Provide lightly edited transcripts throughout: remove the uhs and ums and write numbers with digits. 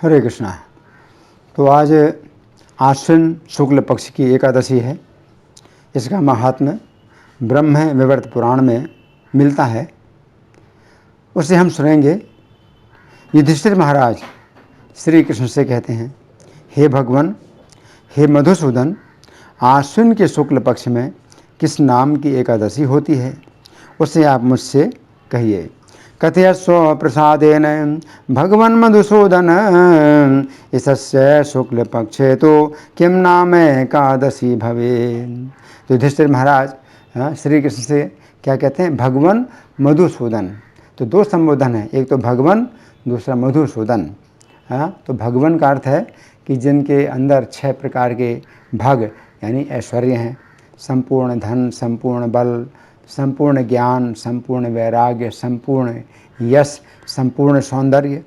हरे कृष्णा। तो आज आश्विन शुक्ल पक्ष की एकादशी है। इसका महात्म्य ब्रह्म विवर्त पुराण में मिलता है, उसे हम सुनेंगे। युधिष्ठिर महाराज श्री कृष्ण से कहते हैं, हे भगवान, हे मधुसूदन, आश्विन के शुक्ल पक्ष में किस नाम की एकादशी होती है, उसे आप मुझसे कहिए। कथयस्व प्रसादेन भगवन् मधुसूदन इसस्य शुक्ल पक्षे तो किम नाम एकादशी भवे। तो युधिष्ठिर महाराज श्री कृष्ण से क्या कहते हैं? भगवन् मधुसूदन। तो दो संबोधन है, एक तो भगवन्, दूसरा मधुसूदन। तो भगवन् का अर्थ है कि जिनके अंदर 6 प्रकार के भग यानी ऐश्वर्य हैं, संपूर्ण धन, संपूर्ण बल, संपूर्ण ज्ञान, संपूर्ण वैराग्य, संपूर्ण यश, संपूर्ण सौंदर्य,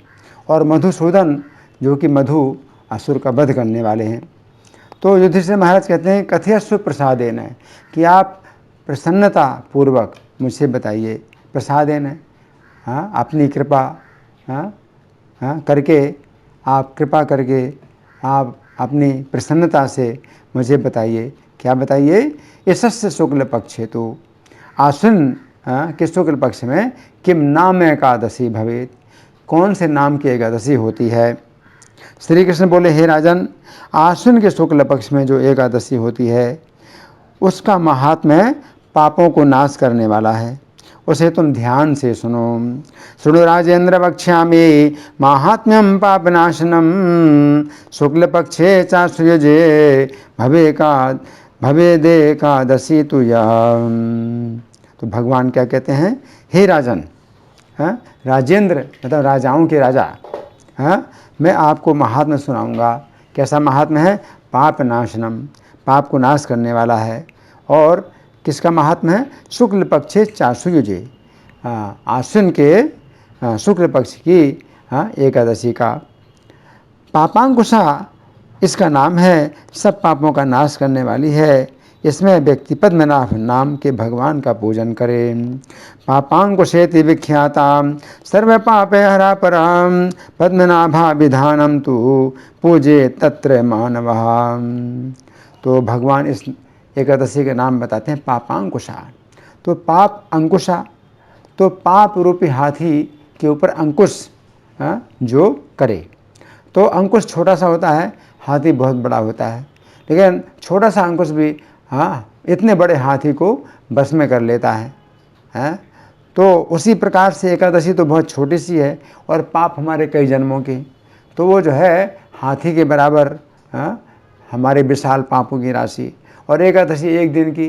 और मधुसूदन जो कि मधु असुर का वध करने वाले हैं। तो युधिष्ठिर महाराज कहते हैं, कथयस्व प्रसादेन, कि आप प्रसन्नता पूर्वक मुझसे बताइए। प्रसादेन, अपनी कृपा करके, आप कृपा करके आप अपनी प्रसन्नता से मुझे बताइए। क्या बताइए? इसस्य शुक्ल पक्षे तो आश्विन के शुक्ल पक्ष में किम नाम एकादशी भवेत, कौन से नाम की एकादशी होती है। श्री कृष्ण बोले, हे राजन, आश्विन के शुक्ल पक्ष में जो एकादशी होती है उसका महात्म्य पापों को नाश करने वाला है, उसे तुम ध्यान से सुनो। सुनो राजेंद्र, वक्ष्यामि माहात्म्यम पापनाशनम शुक्ल पक्षे चाश्रुयुजे भवेदेकादशी तुया। तो भगवान क्या कहते हैं? हे राजन, राजेंद्र मतलब राजाओं के राजा, मैं आपको महात्म्य सुनाऊंगा। कैसा महात्म्य है? पाप नाशनम, पाप को नाश करने वाला है। और किसका महात्म्य है? शुक्ल पक्षे चासुयुजे, आश्विन के शुक्ल पक्ष की एकादशी का। पापांकुशा इसका नाम है, सब पापों का नाश करने वाली है। इसमें व्यक्ति पद्मनाभ नाम के भगवान का पूजन करे। पापांकुशेति विख्याता सर्व पापे हरा पराम पद्मनाभा विधानम तु पूजे तत्र मानवः। तो भगवान इस एकादशी के नाम बताते हैं पापांकुशा। तो पाप अंकुशा, तो पाप रूपी हाथी के ऊपर अंकुश जो करे। तो अंकुश छोटा सा होता है, हाथी बहुत बड़ा होता है, लेकिन छोटा सा अंकुश भी इतने बड़े हाथी को बस में कर लेता है। तो उसी प्रकार से एकादशी तो बहुत छोटी सी है और पाप हमारे कई जन्मों के, तो वो जो है हाथी के बराबर हमारे विशाल पापों की राशि। और एकादशी एक दिन की,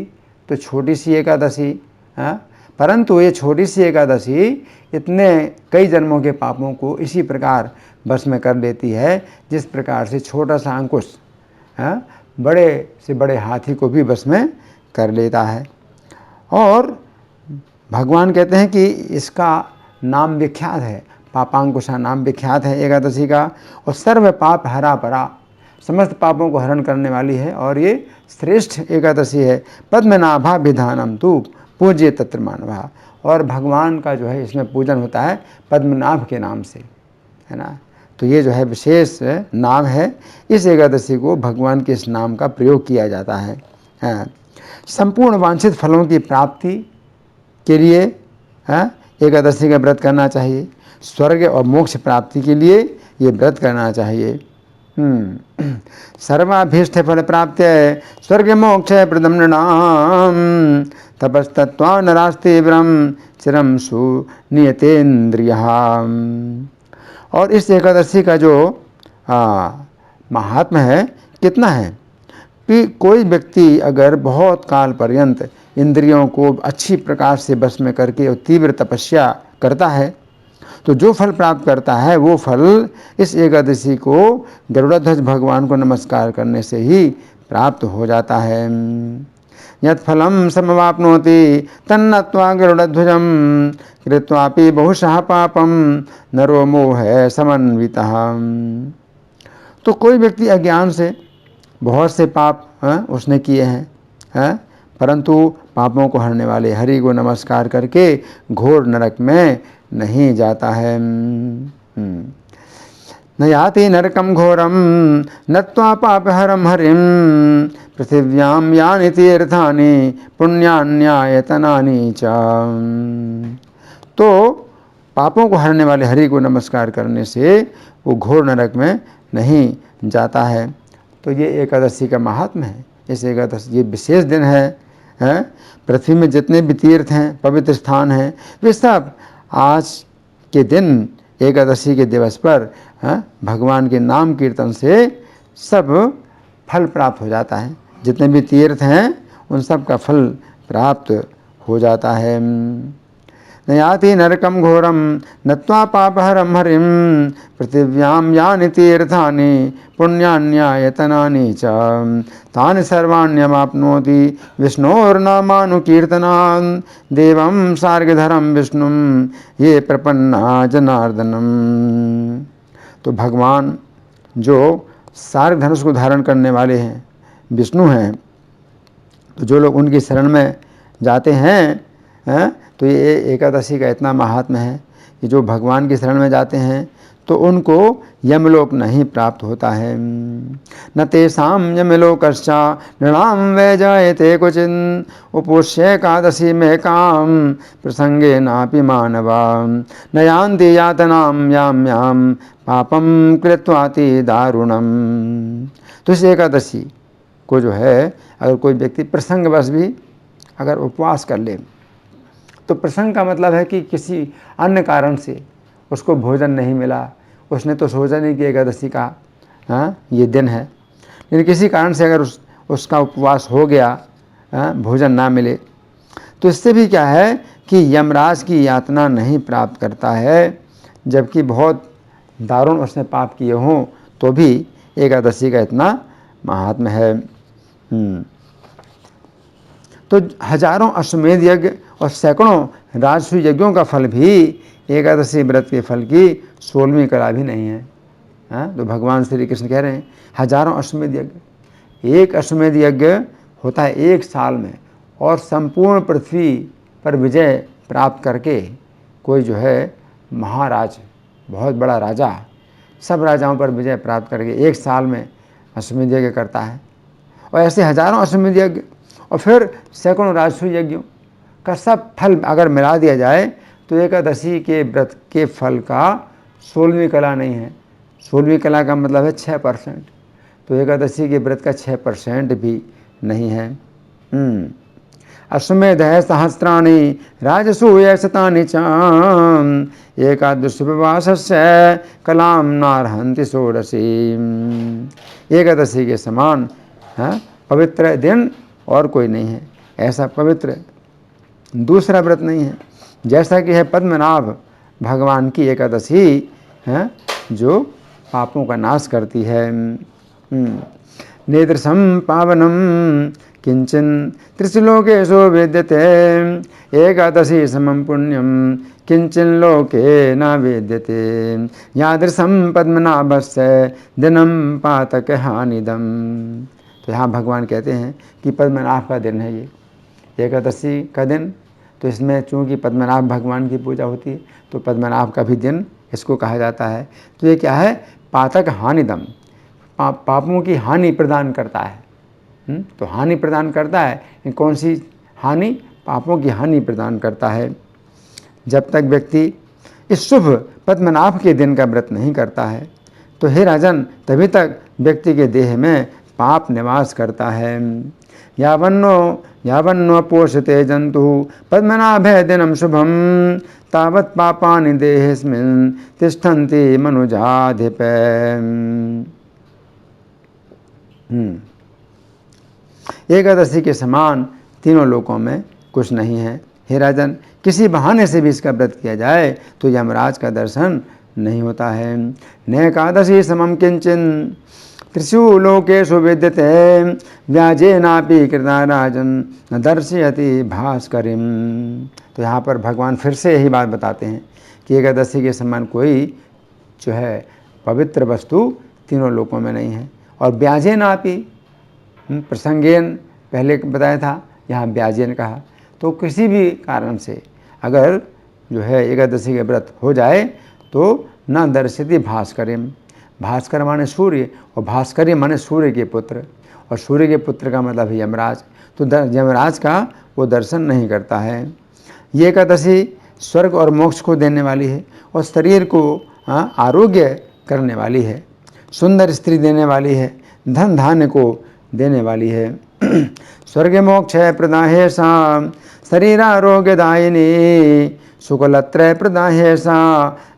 तो छोटी सी एकादशी, परंतु ये छोटी सी एकादशी इतने कई जन्मों के पापों को इसी प्रकार बस में कर लेती है, जिस प्रकार से छोटा सा अंकुश बड़े से बड़े हाथी को भी बस में कर लेता है। और भगवान कहते हैं कि इसका नाम विख्यात है, पापांकुशा नाम विख्यात है एकादशी का। और सर्व पाप हरा परा, समस्त पापों को हरण करने वाली है, और ये श्रेष्ठ एकादशी है। पद्मनाभा विधानम तु पूज्य तत्र मानवा, और भगवान का जो है इसमें पूजन होता है पद्मनाभ के नाम से, है ना। तो ये जो है विशेष नाम है, इस एकादशी को भगवान के इस नाम का प्रयोग किया जाता है। संपूर्ण वांछित फलों की प्राप्ति के लिए एकादशी का व्रत करना चाहिए। स्वर्ग और मोक्ष प्राप्ति के लिए ये व्रत करना चाहिए। सर्वाभीष्ट फल प्राप्त स्वर्ग मोक्ष प्रदम नृणाम तपस्तत्वा नरास्ते ब्रह्म चिरम सुनियतेन्द्रियः। और इस एकादशी का जो महात्म्य है कितना है कि कोई व्यक्ति अगर बहुत काल पर्यंत इंद्रियों को अच्छी प्रकार से बस में करके और तीव्र तपस्या करता है, तो जो फल प्राप्त करता है वो फल इस एकादशी को गरुड़ध्वज भगवान को नमस्कार करने से ही प्राप्त हो जाता है। यत् फलम समवाप्नोति तन्नत्वा गरुड़ध्वजम कृत्वापि बहुशः पापम नरो मोह समन्वितः। तो कोई व्यक्ति अज्ञान से बहुत से पाप उसने किए हैं, परंतु पापों को हरने वाले हरि को नमस्कार करके घोर नरक में नहीं जाता है। न याति नरकं घोरं नत्वा पापहरं हरिं पृथिव्यां यानि तीर्थानि पुण्यान्यायतनानि च। तो पापों को हरने वाले हरि को नमस्कार करने से वो घोर नरक में नहीं जाता है। तो ये एकादशी का महात्म्य है। इस एकादशी ये विशेष दिन है। पृथ्वी में जितने भी तीर्थ हैं, पवित्र स्थान हैं, वे सब आज के दिन एकादशी के दिवस पर भगवान के नाम कीर्तन से सब फल प्राप्त हो जाता है। जितने भी तीर्थ हैं उन सब का फल प्राप्त हो जाता है। न याति नरकं घोरं नत्वा पापहरं हरिं पृथिव्यां यानि तीर्थानि पुण्यान्यायतनानि च तानि सर्वाण्यमाप्नोति विष्णोर्नामानुकीर्तनात् देवं सार्गधरं विष्णुं ये प्रपन्ना जनार्दनम्। तो भगवान जो सार्ग धनुष को धारण करने वाले हैं, विष्णु हैं, तो जो लोग उनकी शरण में जाते हैं तो ये एकादशी का इतना महात्म्य है कि जो भगवान की शरण में जाते हैं तो उनको यमलोक नहीं प्राप्त होता है। न तेषां यमलोकश्चा नृणां वै जायते क्वचिन् उपोष्य एकादशी में काम प्रसंगे नापि मानवा न यान्ति यातनां याम्यां पापं कृत्वाति दारुणम्। तो इस एकादशी को जो है अगर कोई व्यक्ति प्रसंगवश भी अगर उपवास कर ले, तो प्रसंग का मतलब है कि किसी अन्य कारण से उसको भोजन नहीं मिला, उसने तो सोचा नहीं कि एकादशी का ये दिन है, लेकिन किसी कारण से अगर उसका उपवास हो गया, भोजन ना मिले, तो इससे भी क्या है कि यमराज की यातना नहीं प्राप्त करता है। जबकि बहुत दारुण उसने पाप किए हों तो भी एकादशी का इतना महात्म्य है। तो हजारों अश्वमेध यज्ञ और सैकड़ों राजसूय यज्ञों का फल भी एकादशी व्रत के फल की 16वीं कला भी नहीं है। तो भगवान श्री कृष्ण कह रहे हैं हजारों अश्वमेध यज्ञ, एक अश्वमेध यज्ञ होता है 1 साल में, और संपूर्ण पृथ्वी पर विजय प्राप्त करके कोई जो है महाराज, बहुत बड़ा राजा, सब राजाओं पर विजय प्राप्त करके 1 साल में अश्वमेध यज्ञ करता है। और ऐसे हजारों अश्वमेध यज्ञ और फिर सैकड़ों राजसूय यज्ञों का सब फल अगर मिला दिया जाए तो एकादशी के व्रत के फल का 16वीं कला नहीं है। 16वीं कला का मतलब है 6%, तो एकादशी के व्रत का 6% भी नहीं है। अश्वमेध सहस्राणि राजसूय शतानि च एकादशोपवासस्य कलां नार्हन्ति षोडशी। एकादशी के समान पवित्र दिन और कोई नहीं है, ऐसा पवित्र दूसरा व्रत नहीं है। जैसा कि है पद्मनाभ भगवान की एकादशी जो पापों का नाश करती है। नेत्रसम पावनम किंचन त्रिशलोकेशो विद्यते एकादशी समं पुण्यम किंचन लोके न विद्यते यादृशं पद्मनाभस्य दिनम पातक हानिदम। तो यहाँ भगवान कहते हैं कि पद्मनाभ का दिन है ये एकादशी का दिन, तो इसमें चूँकि पद्मनाभ भगवान की पूजा होती है तो पद्मनाभ का भी दिन इसको कहा जाता है। तो ये क्या है, पातक हानिदम, पापों की हानि प्रदान करता है। तो हानि प्रदान करता है, कौन सी हानि, पापों की हानि प्रदान करता है। जब तक व्यक्ति इस शुभ पद्मनाभ के दिन का व्रत नहीं करता है तो हे राजन तभी तक व्यक्ति के देह में पाप निवास करता है। यावन्नो पोषते जंतु पद्मनाभे दिनम शुभम तावत् पापानि देहेस्मिन् तिष्ठन्ति मनुजाधिप। एकादशी के समान तीनों लोकों में कुछ नहीं है। हे राजन, किसी बहाने से भी इसका व्रत किया जाए तो यमराज का दर्शन नहीं होता है। न एकादशी समम किंचन त्रिषु लोकेषु विद्यते व्याजेनापि कृता राजन न दर्शयति भास्करिम। तो यहाँ पर भगवान फिर से यही बात बताते हैं कि एकादशी के समान कोई जो है पवित्र वस्तु तीनों लोकों में नहीं है। और व्याजेनापि, प्रसंगेन पहले बताया था, यहाँ व्याजेन कहा। तो किसी भी कारण से अगर जो है एकादशी के व्रत हो जाए तो न दर्शयति भास्करिम, भास्कर माने सूर्य, और भास्करी माने सूर्य के पुत्र, और सूर्य के पुत्र का मतलब है यमराज। तो यमराज का वो दर्शन नहीं करता है। ये एकादशी स्वर्ग और मोक्ष को देने वाली है, और शरीर को आरोग्य करने वाली है, सुंदर स्त्री देने वाली है, धन धान्य को देने वाली है। स्वर्ग मोक्ष प्रदाहे सा शरीरारोग्यदायिनी, शुक्लत्रय प्रदाहे सा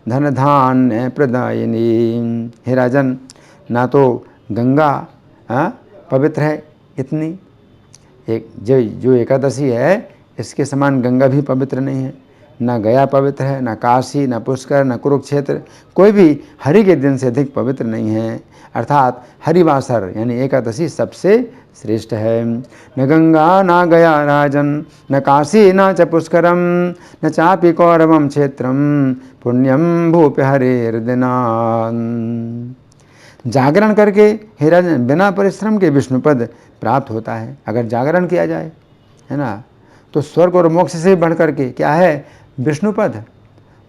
धन धान्य प्रदायिनी। हे राजन, ना तो गंगा पवित्र है इतनी, एक जो एकादशी है इसके समान गंगा भी पवित्र नहीं है, ना गया पवित्र है, ना काशी, ना पुष्कर, ना कुरुक्षेत्र, कोई भी हरि के दिन से अधिक पवित्र नहीं है। अर्थात हरिवासर यानी एकादशी सबसे श्रेष्ठ है। न गंगा ना गया राजन, न काशी न च पुष्करम, न चापि कौरवम क्षेत्रम, पुण्यम भूप हरेर्दिना। जागरण करके हे राजन बिना परिश्रम के विष्णुपद प्राप्त होता है। अगर जागरण किया जाए, है ना, तो स्वर्ग और मोक्ष से बढ़ करके क्या है, विष्णुपद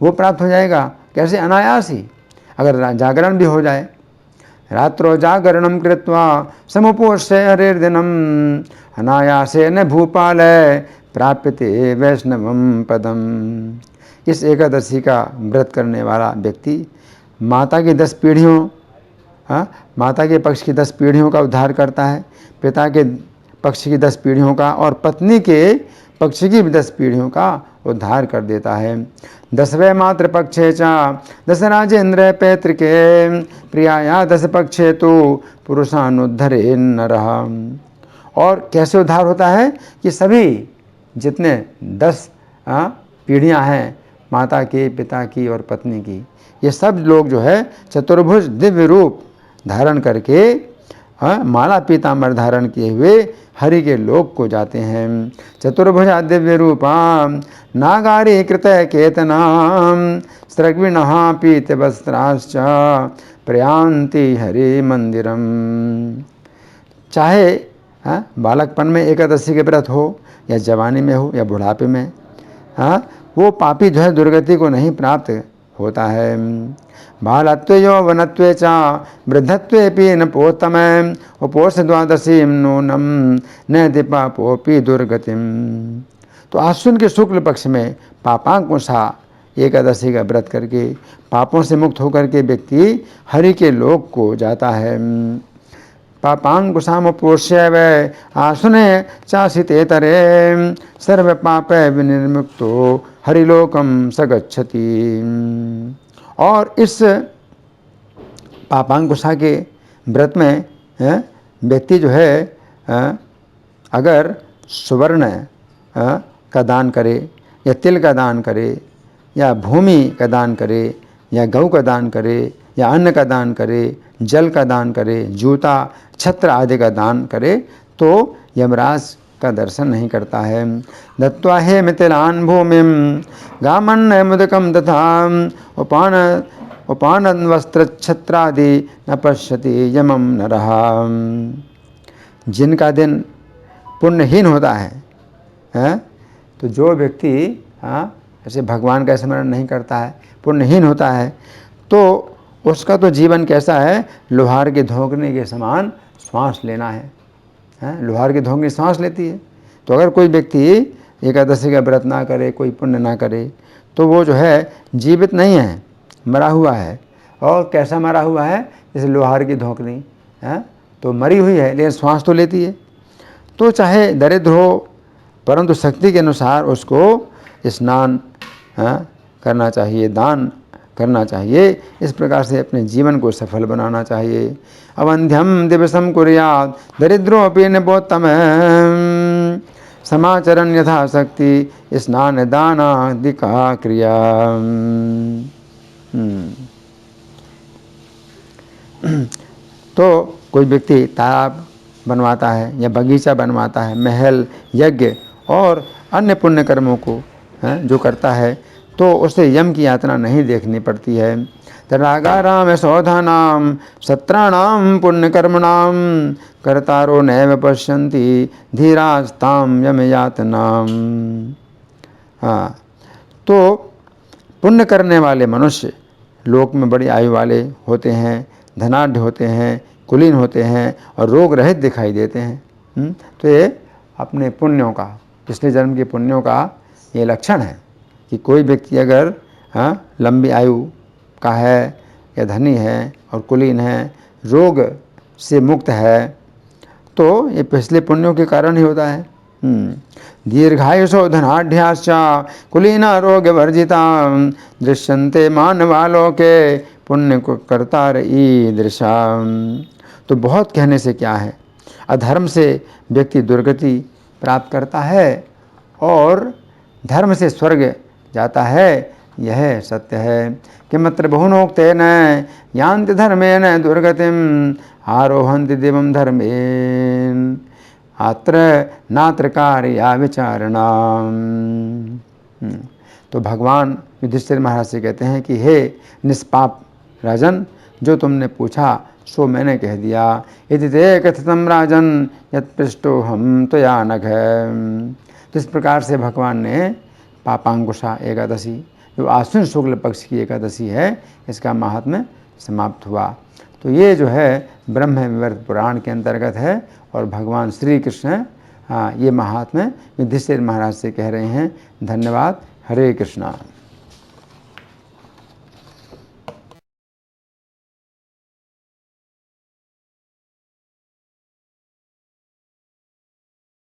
वो प्राप्त हो जाएगा। कैसे? अनायास ही, अगर जागरण भी हो जाए। रात्रो जागरणम कृत्वा समुपोष्य हरेर्दिनम, अनायासेन भूपाल प्राप्यते वैष्णवम पदम। इस एकादशी का व्रत करने वाला व्यक्ति माता की 10 पीढ़ियों, माता के पक्ष की 10 पीढ़ियों का उद्धार करता है, पिता के पक्ष की 10 पीढ़ियों का, और पत्नी के पक्ष की 10 पीढ़ियों का उद्धार कर देता है। 10वें मात्र पक्षे चा 10 राजेंद्र पैतृके, प्रियाया 10 पक्षे तो पुरुषानुद्धरे नरः। और कैसे उद्धार होता है कि सभी जितने 10 पीढ़ियाँ हैं माता की, पिता की और पत्नी की, ये सब लोग जो है चतुर्भुज दिव्य रूप धारण करके, माला पीताम्बर धारण किए हुए हरि के लोक को जाते हैं। चतुर्भुजा दिव्य रूपा नागारी कृत केतनाम, स्रग्विणः पीत वस्त्राश्च प्रयान्ति हरि मंदिरम। चाहे बालकपन में एकादशी के व्रत हो, या जवानी में हो, या बुढ़ापे में, वो पापी जो है दुर्गति को नहीं प्राप्त होता है। बालत्वे यौवनत्वे च वृद्धत्वेपि न पोतमय, उपोष द्वादशीं नूनम न दीपापोपि दुर्गतिम। तो आश्विन के शुक्ल पक्ष में पापांकुशा एकादशी का व्रत करके पापों से मुक्त होकर के व्यक्ति हरि के लोक को जाता है। पापांकुशामुपोष्य वै आसुने चासितेतरे, सर्व पाप विनिर्मुक्तो हरिलोकम स गच्छति। और इस पापांकुशा के व्रत में व्यक्ति जो है अगर सुवर्ण का दान करे, या तिल का दान करे, या भूमि का दान करे, या गौ का दान करे, या अन्न का दान करे, जल का दान करे, जूता छत्र आदि का दान करे, तो यमराज का दर्शन नहीं करता है। दत्वा हे मिथिलान भूमिम गामन्न मुदकम तथा, उपान वस्त्र छत्रादि न पश्यति यमम नरः। जिनका दिन पुण्यहीन होता है, तो जो व्यक्ति ऐसे भगवान का स्मरण नहीं करता है, पुण्यहीन होता है, तो उसका तो जीवन कैसा है, लोहार के धोंकने के समान श्वास लेना है। लोहार की धोंकनी सांस लेती है। तो अगर कोई व्यक्ति एकादशी का व्रत ना करे, कोई पुण्य ना करे, तो वो जो है जीवित नहीं है, मरा हुआ है। और कैसा मरा हुआ है, जैसे लोहार की धोंकनी तो मरी हुई है, लेकिन श्वास तो लेती है। तो चाहे दरिद्र हो, परंतु शक्ति के अनुसार उसको स्नान करना चाहिए, दान करना चाहिए। इस प्रकार से अपने जीवन को सफल बनाना चाहिए। अवंध्यम दिवसम कुर्यात् दरिद्रोऽपि नपोत्तम, समाचरण यथाशक्ति स्नान दानादिका क्रिया। तो कोई व्यक्ति तालाब बनवाता है, या बगीचा बनवाता है, महल, यज्ञ और अन्य पुण्य कर्मों को जो करता है, तो उसे यम की यातना नहीं देखनी पड़ती है। तदागाराम सौधानाम सत्राणाम पुण्यकर्मणाम, कर्तारो नैव पश्यन्ति धीरास्ताम यम यातनाम। तो पुण्य करने वाले मनुष्य लोक में बड़ी आयु वाले होते हैं, धनाढ्य होते हैं, कुलीन होते हैं और रोग रहित दिखाई देते हैं। तो ये अपने पुण्यों का, पिछले जन्म के पुण्यों का ये लक्षण है कि कोई व्यक्ति अगर लंबी आयु का है या धनी है और कुलीन है, रोग से मुक्त है, तो ये पिछले पुण्यों के कारण ही होता है। दीर्घायुषो धनाढ्याश्च कुलीना रोग वर्जिता दृश्यन्ते मानवालोके पुण्य को कर्तार ईदृशा। तो बहुत कहने से क्या है, अधर्म से व्यक्ति दुर्गति प्राप्त करता है और धर्म से स्वर्ग जाता है, यह सत्य है। किमत्र बहुनोक्तेन यान्ति धर्मेण दुर्गतिम आरोहन्ति दिवं धर्मेन अत्र नात्र कार्या विचारणा। तो भगवान युधिष्ठिर महाराज से कहते हैं कि हे निष्पाप राजन, जो तुमने पूछा सो मैंने कह दिया। यदि ते कथितम राजन यत्पृष्टो हम त्वया नघ। तो इस प्रकार से भगवान ने पापांकुशा एकादशी, जो आश्विन शुक्ल पक्ष की एकादशी है, इसका महात्म्य समाप्त हुआ। तो ये जो है ब्रह्म विवर्त पुराण के अंतर्गत है और भगवान श्री कृष्ण ये महात्म्य युधिष्ठिर महाराज से कह रहे हैं। धन्यवाद। हरे कृष्णा।